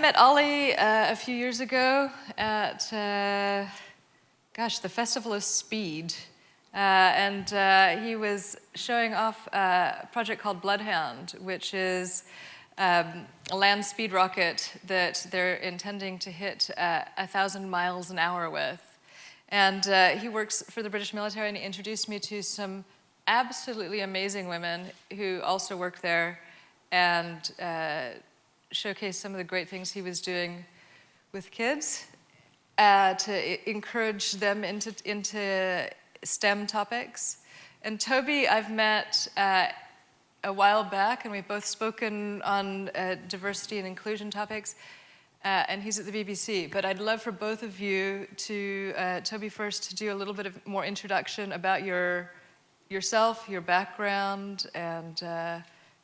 met Ollie a few years ago at, the Festival of Speed. He was showing off a project called Bloodhound, which is a land speed rocket that they're intending to hit 1,000 miles an hour with. And he works for the British military, and he introduced me to some absolutely amazing women who also work there, and showcased some of the great things he was doing with kids to encourage them into STEM topics. And Toby, I've met a while back, and we've both spoken on diversity and inclusion topics, and he's at the BBC. But I'd love for both of you to, Toby first, to do a little bit of more introduction about yourself, your background, and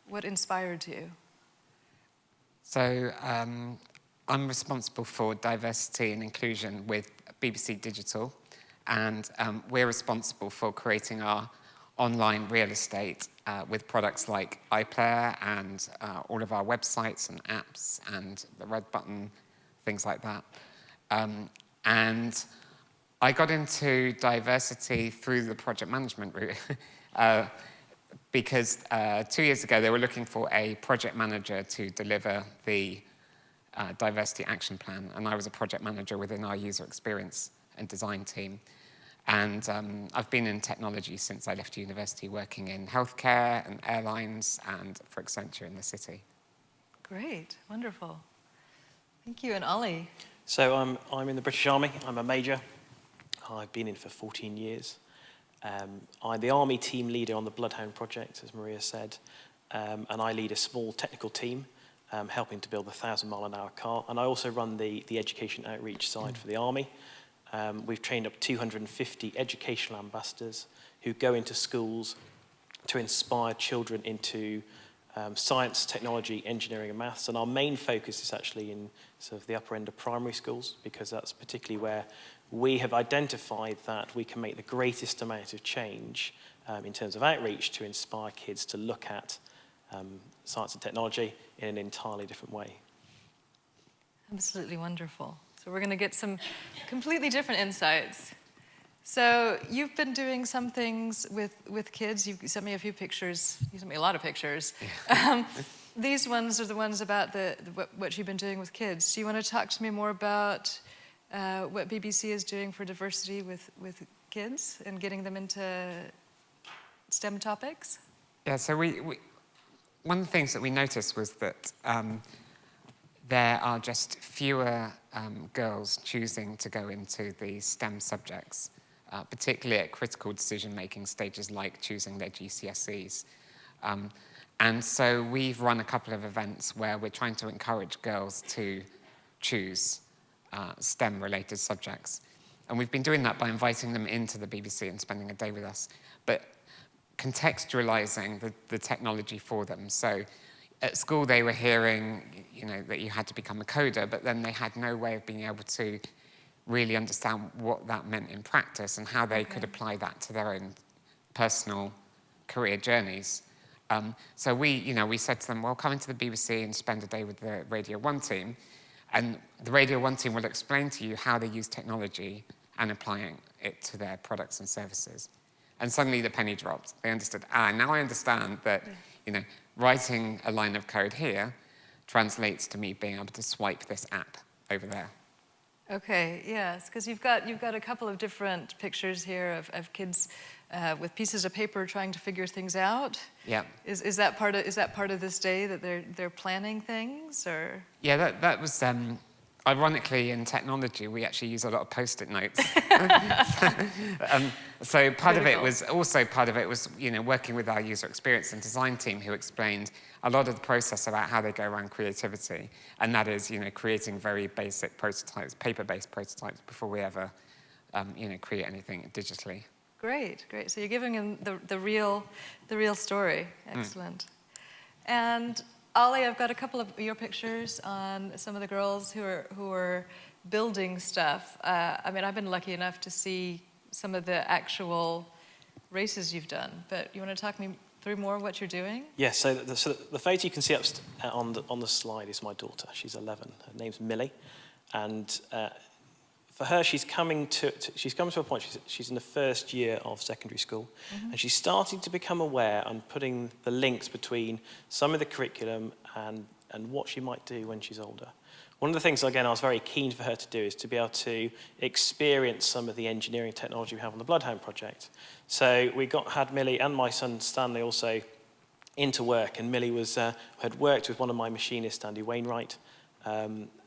what inspired you. So I'm responsible for diversity and inclusion with BBC Digital, and we're responsible for creating our online real estate with products like iPlayer and all of our websites and apps and the red button, things like that. And I got into diversity through the project management route because 2 years ago they were looking for a project manager to deliver the diversity action plan, and I was a project manager within our user experience and design team. And I've been in technology since I left university, working in healthcare and airlines and for Accenture in the city. Great, wonderful. Thank you, and Ollie? So I'm in the British Army. I'm a major. I've been in for 14 years. I'm the Army team leader on the Bloodhound project, as Maria said, and I lead a small technical team helping to build the 1,000-mile-an-hour car, and I also run the education outreach side for the Army. We've trained up 250 educational ambassadors who go into schools to inspire children into science, technology, engineering and maths, and our main focus is actually in sort of the upper end of primary schools, because that's particularly where we have identified that we can make the greatest amount of change in terms of outreach to inspire kids to look at science and technology in an entirely different way. Absolutely wonderful. So we're going to get some completely different insights. So you've been doing some things with kids. You sent me a few pictures. You sent me a lot of pictures. These ones are the ones about what you've been doing with kids. Do you want to talk to me more about what BBC is doing for diversity with kids and getting them into STEM topics? Yeah, so one of the things that we noticed was that there are just fewer girls choosing to go into the STEM subjects, particularly at critical decision-making stages like choosing their GCSEs. And so we've run a couple of events where we're trying to encourage girls to choose STEM-related subjects. And we've been doing that by inviting them into the BBC and spending a day with us, but contextualizing the technology for them. So at school they were hearing, that you had to become a coder, but then they had no way of being able to really understand what that meant in practice and how they could apply that to their own personal career journeys. So we said to them, well, come into the BBC and spend a day with the Radio 1 team, and the Radio 1 team will explain to you how they use technology and applying it to their products and services. And suddenly the penny dropped. They understood, now I understand that, writing a line of code here translates to me being able to swipe this app over there. Okay, yes, because you've got a couple of different pictures here of kids with pieces of paper trying to figure things out. Yeah. Is that part of this day that they're planning things, or? Yeah, that was ironically in technology we actually use a lot of post-it notes. So part of it was working with our user experience and design team, who explained a lot of the process about how they go around creativity, and that is creating very basic prototypes, paper-based prototypes, before we ever create anything digitally. Great. So you're giving them the real story. Excellent. And Ollie, I've got a couple of your pictures on some of the girls who are building stuff. I've been lucky enough to see some of the actual races you've done, but you want to talk through more of what you're doing? Yes, so the photo you can see up on the slide is my daughter. She's 11. Her name's Millie. And for her, she's coming to a point, she's in the first year of secondary school, and she's starting to become aware and putting the links between some of the curriculum and what she might do when she's older. One of the things, again, I was very keen for her to do is to be able to experience some of the engineering technology we have on the Bloodhound project. So we had Millie and my son Stanley also into work, and Millie had worked with one of my machinists, Andy Wainwright,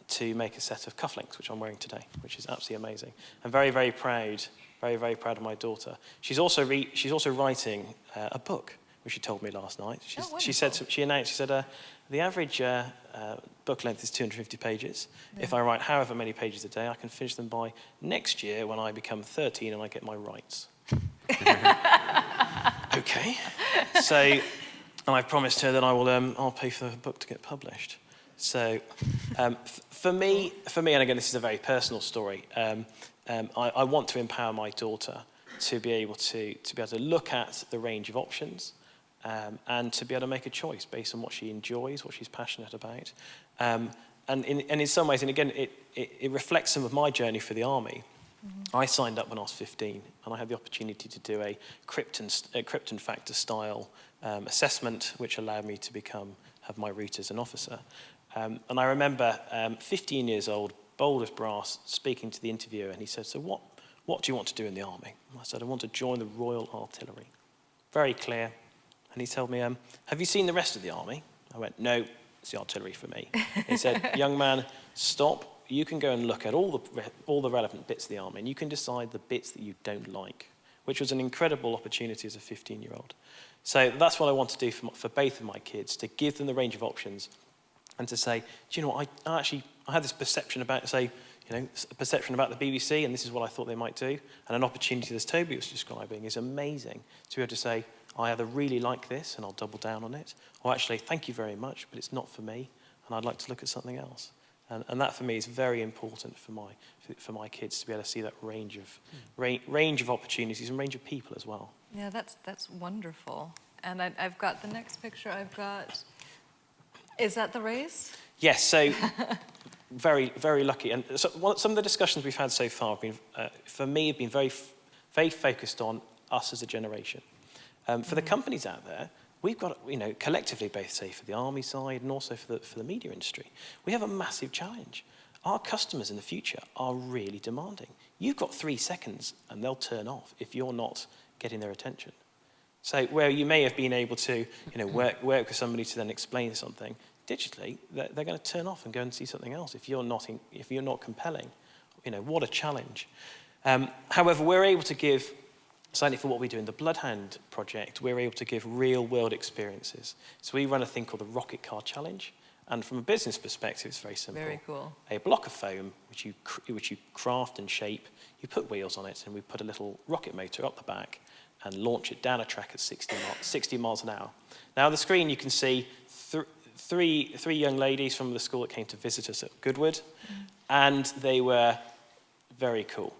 to make a set of cufflinks, which I'm wearing today, which is absolutely amazing. I'm very, very proud of my daughter. She's also writing a book, which she told me last night. She announced, the average book length is 250 pages. Yeah. If I write however many pages a day, I can finish them by next year when I become 13 and I get my rights. Okay. So, and I've promised her that I'll pay for the book to get published. So, for me, and again, this is a very personal story. I want to empower my daughter to be able to look at the range of options, and to be able to make a choice based on what she enjoys, what she's passionate about, and in some ways, and again, it reflects some of my journey for the army. I signed up when I was 15, and I had the opportunity to do a Krypton factor style assessment, which allowed me to have my route as an officer. And I remember 15 years old, bold as brass, speaking to the interviewer, and he said, "So what do you want to do in the army?" And I said, "I want to join the Royal Artillery." Very clear. And he told me, "Have you seen the rest of the army?" I went, "No, it's the artillery for me." He said, "Young man, stop. You can go and look at all the relevant bits of the army, and you can decide the bits that you don't like," which was an incredible opportunity as a 15-year-old. So that's what I want to do for both of my kids, to give them the range of options and to say, do you know what, I had this perception about, a perception about the BBC, and this is what I thought they might do, and an opportunity, as Toby was describing, is amazing to be able to say, I either really like this and I'll double down on it, or actually, thank you very much, but it's not for me, and I'd like to look at something else. And that for me is very important for my kids to be able to see that range of opportunities and range of people as well. Yeah, that's wonderful. And I've got the next picture. Is that the race? Yes. So very, very lucky. And so some of the discussions we've had so far have been, for me, have been very, very focused on us as a generation. For the companies out there, we've got, collectively, both say for the army side and also for the media industry, we have a massive challenge. Our customers in the future are really demanding. You've got 3 seconds and they'll turn off if you're not getting their attention. So where you may have been able to, work with somebody to then explain something, digitally, they're going to turn off and go and see something else if you're not compelling. What a challenge. However, we're able to give, certainly for what we do in the Bloodhound project, we're able to give real-world experiences. So we run a thing called the Rocket Car Challenge, and from a business perspective, it's very simple. Very cool. A block of foam, which you craft and shape, you put wheels on it, and we put a little rocket motor up the back and launch it down a track at 60 miles an hour. Now, on the screen, you can see three young ladies from the school that came to visit us at Goodwood, and they were very cool.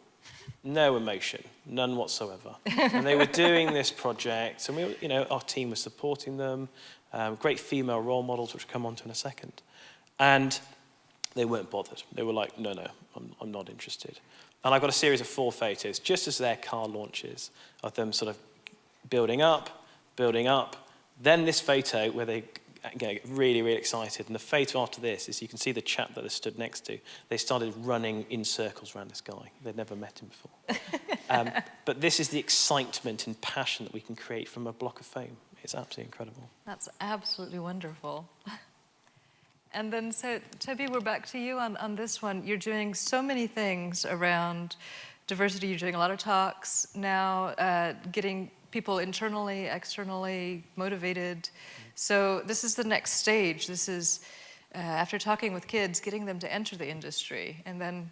No emotion, none whatsoever. And they were doing this project, and our team was supporting them. Great female role models, which we'll come on to in a second. And they weren't bothered. They were like, no, I'm not interested. And I've got a series of 4 photos, just as their car launches, of them sort of building up. Then this photo where they get really, really excited. And the photo after this is you can see the chap that they stood next to. They started running in circles around this guy. They'd never met him before. But this is the excitement and passion that we can create from a block of foam. It's absolutely incredible. That's absolutely wonderful. And then, so Toby, we're back to you on this one. You're doing so many things around diversity. You're doing a lot of talks now, getting people internally, externally motivated. So this is the next stage. This is, after talking with kids, getting them to enter the industry, and then,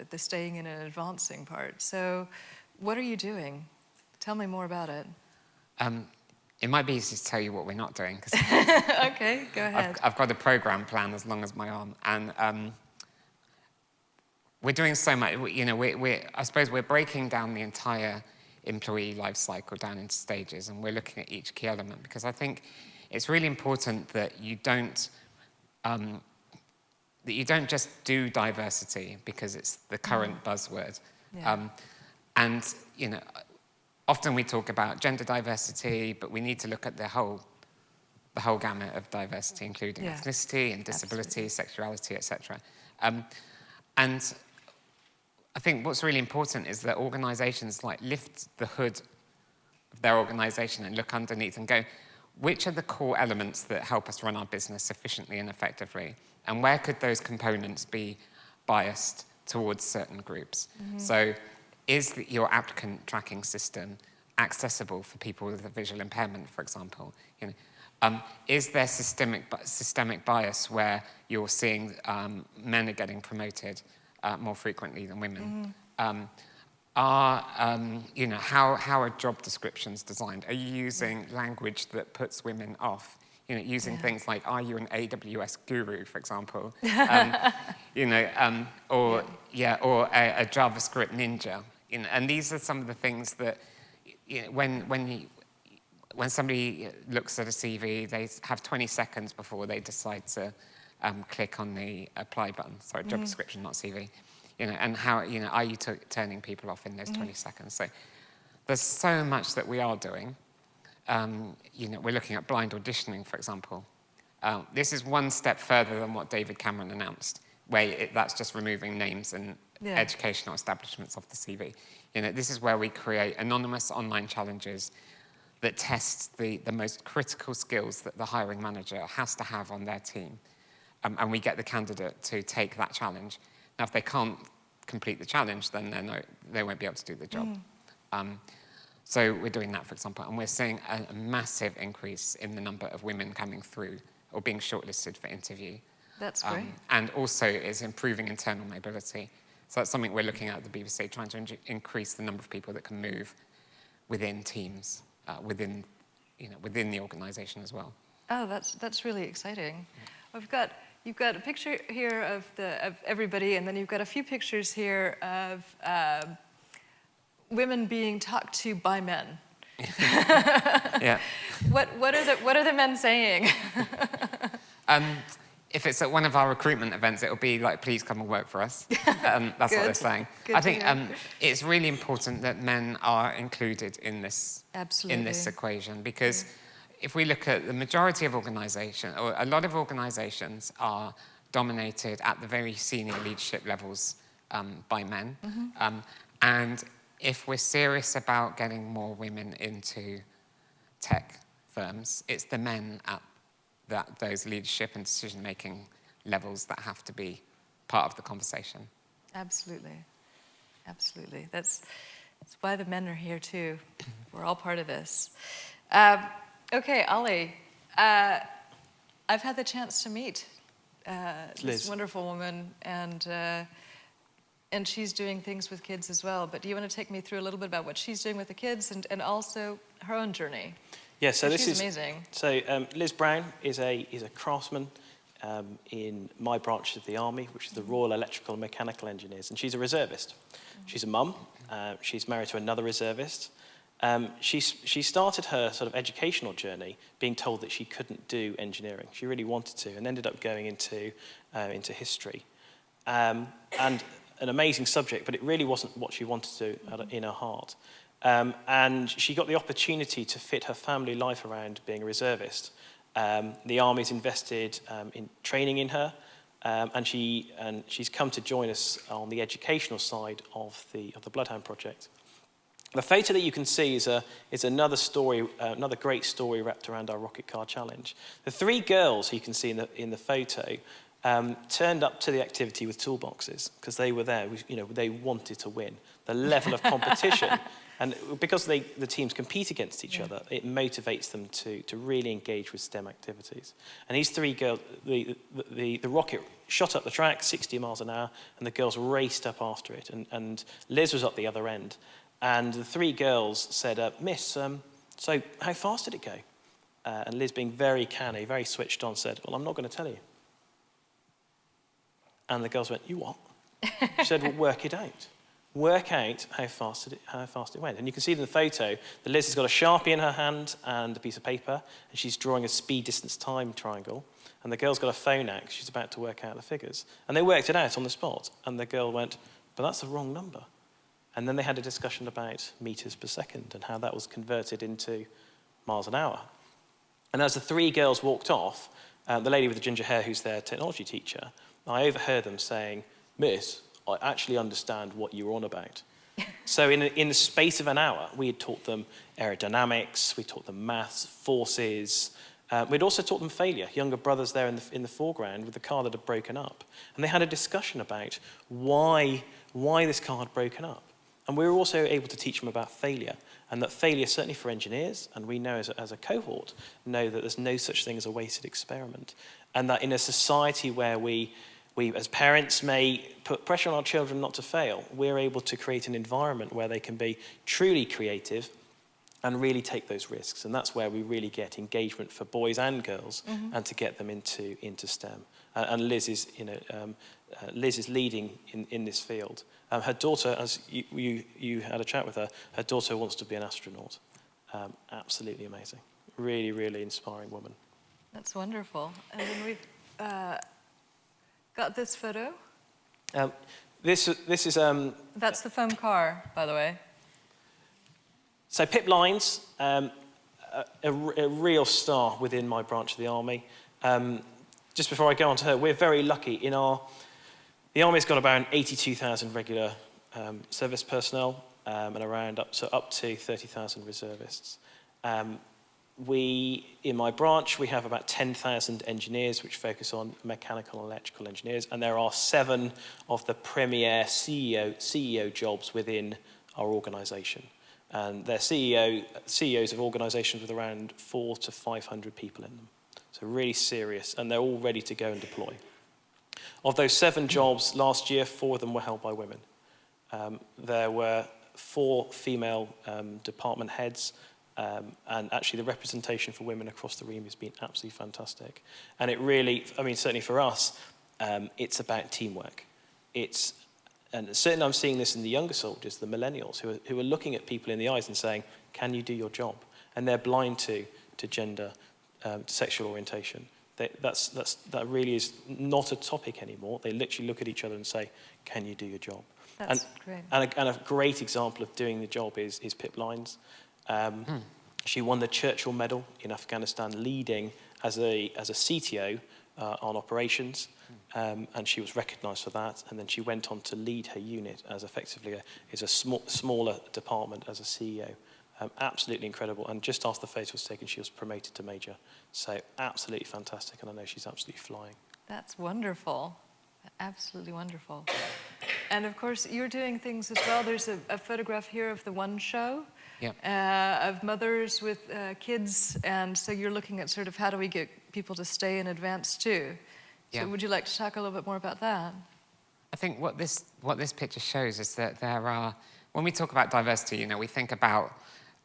the staying in and advancing part. So what are you doing? Tell me more about it. It might be easy to tell you what we're not doing. Okay, go ahead. I've got a program plan as long as my arm, and we're doing so much. I suppose we're breaking down the entire employee life cycle down into stages, and we're looking at each key element, because I think it's really important that you don't just do diversity because it's the current buzzword. Yeah. And often we talk about gender diversity, but we need to look at the whole gamut of diversity, including ethnicity and disability, sexuality, etc. And I think what's really important is that organisations lift the hood of their organisation and look underneath and go, which are the core elements that help us run our business efficiently and effectively? And where could those components be biased towards certain groups? So is your applicant tracking system accessible for people with a visual impairment, for example? Is there systemic bias where you're seeing men are getting promoted more frequently than women? How are job descriptions designed? Are you using language that puts women off? Using things like, are you an AWS guru, for example? Or a JavaScript ninja. And these are some of the things that, when somebody looks at a CV, they have 20 seconds before they decide to click on the apply button. Sorry, job description, not CV. And how, are you turning people off in those 20 seconds? So there's so much that we are doing. We're looking at blind auditioning, for example. This is one step further than what David Cameron announced, where that's just removing names and educational establishments off the CV. This is where we create anonymous online challenges that test the most critical skills that the hiring manager has to have on their team. And we get the candidate to take that challenge. Now, if they can't complete the challenge, then they won't be able to do the job. So we're doing that, for example, and we're seeing a massive increase in the number of women coming through or being shortlisted for interview. That's great. And also it's improving internal mobility. So that's something we're looking at the BBC, trying to increase the number of people that can move within teams, within the organisation as well. Oh, that's really exciting. You've got a picture here of everybody, and then you've got a few pictures here of women being talked to by men. Yeah. What are the men saying? If it's at one of our recruitment events, it'll be like, please come and work for us. That's what they're saying. Good I think it's really important that men are included in this equation, because if we look at the majority of organisations, or a lot of organisations are dominated at the very senior leadership levels by men. And if we're serious about getting more women into tech firms, it's the men at those leadership and decision-making levels that have to be part of the conversation. Absolutely. Absolutely. That's why the men are here too. We're all part of this. Okay, Ali, I've had the chance to meet this wonderful woman, and she's doing things with kids as well. But do you want to take me through a little bit about what she's doing with the kids and also her own journey? Yeah, so this is amazing. So Liz Brown is a craftsman in my branch of the Army, which is the Royal Electrical and Mechanical Engineers, and she's a reservist. She's a mum. She's married to another reservist. She started her sort of educational journey being told that she couldn't do engineering. She really wanted to, and ended up going into history. And an amazing subject, but it really wasn't what she wanted to do in her heart. And she got the opportunity to fit her family life around being a reservist. The Army's invested in training in her, and she's come to join us on the educational side of the Bloodhound project. The photo that you can see is another story, another great story wrapped around our rocket car challenge. The three girls you can see in the photo turned up to the activity with toolboxes because they were there. They wanted to win. The level of competition. And because the teams compete against each other, it motivates them to really engage with STEM activities. And these three girls, the rocket shot up the track 60 miles an hour, and the girls raced up after it. And Liz was up the other end. And the three girls said, Miss, so how fast did it go? And Liz, being very canny, very switched on, said, well, I'm not going to tell you. And the girls went, you what? She said, well, work it out. work out how fast it went. And you can see in the photo that Liz has got a Sharpie in her hand and a piece of paper, and she's drawing a speed, distance, time triangle. And the girl's got a phone out 'cause she's about to work out the figures. And they worked it out on the spot. And the girl went, but that's the wrong number. And then they had a discussion about meters per second and how that was converted into miles an hour. And as the three girls walked off, the lady with the ginger hair, who's their technology teacher, I overheard them saying, "Miss, I actually understand what you're on about." So in the space of an hour, we had taught them aerodynamics, we taught them maths, forces. We'd also taught them failure. Younger brothers there in the foreground with the car that had broken up. And they had a discussion about why this car had broken up. And we were also able to teach them about failure. And that failure, certainly for engineers, and we know as a cohort, know that there's no such thing as a wasted experiment. And that in a society where we as parents may put pressure on our children not to fail, we're able to create an environment where they can be truly creative and really take those risks. And that's where we really get engagement for boys and girls, and to get them into STEM. And Liz is, Liz is leading in this field. Her daughter, as you had a chat with her daughter wants to be an astronaut. Absolutely amazing. Really, really inspiring woman. That's wonderful. And then we've got this photo. This is... That's the foam car, by the way. So Pip Lines, a real star within my branch of the Army. Just before I go on to her, we're very lucky. The Army's got about 82,000 regular service personnel, and around up to 30,000 reservists. In my branch, we have about 10,000 engineers which focus on mechanical and electrical engineers, and there are 7 of the premier CEO jobs within our organisation. And they're CEOs of organisations with around 400 to 500 people in them. So really serious, and they're all ready to go and deploy. Of those 7 jobs last year, 4 of them were held by women. There were 4 female department heads, and actually the representation for women across the room has been absolutely fantastic. And it really, certainly for us, it's about teamwork. And certainly I'm seeing this in the younger soldiers, the millennials, who are looking at people in the eyes and saying, can you do your job? And they're blind to gender, to sexual orientation. That really is not a topic anymore. They literally look at each other and say, can you do your job? That's great. And a great example of doing the job is Pip Lines. She won the Churchill Medal in Afghanistan, leading as a CTO on operations, and she was recognised for that. And then she went on to lead her unit as effectively a smaller department as a CEO. Absolutely incredible. And just after the photo was taken, she was promoted to major. So absolutely fantastic, and I know she's absolutely flying. That's wonderful. Absolutely wonderful. And of course, you're doing things as well. There's a photograph here of the One Show, of mothers with kids. And so you're looking at sort of how do we get people to stay in advance too. So would you like to talk a little bit more about that? I think what this picture shows is that there are, when we talk about diversity, we think about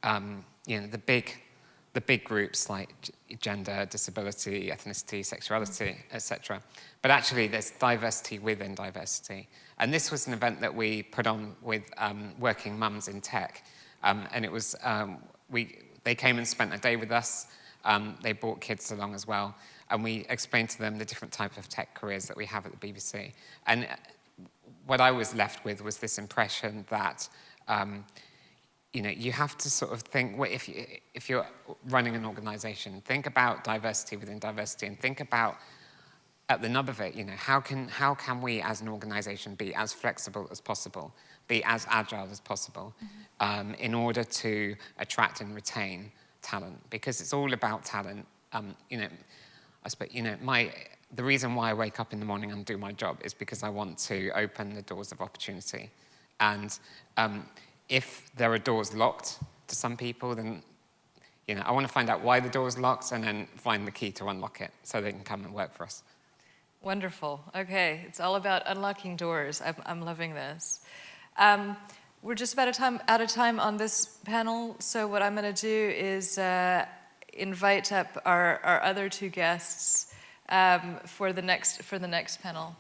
the big groups like gender, disability, ethnicity, sexuality, etc. But actually, there's diversity within diversity. And this was an event that we put on with working mums in tech. And it was, they came and spent a day with us. They brought kids along as well. And we explained to them the different type of tech careers that we have at the BBC. And what I was left with was this impression that you have to sort of think, well, if you're running an organisation, think about diversity within diversity, and think about, at the nub of it, how can we as an organisation be as flexible as possible, be as agile as possible, in order to attract and retain talent? Because it's all about talent. I suppose, the reason why I wake up in the morning and do my job is because I want to open the doors of opportunity. And if there are doors locked to some people, then I want to find out why the door is locked and then find the key to unlock it so they can come and work for us. Wonderful. Okay, it's all about unlocking doors. I'm loving this. We're just about out of time on this panel, so what I'm going to do is invite up our other 2 guests for the next panel.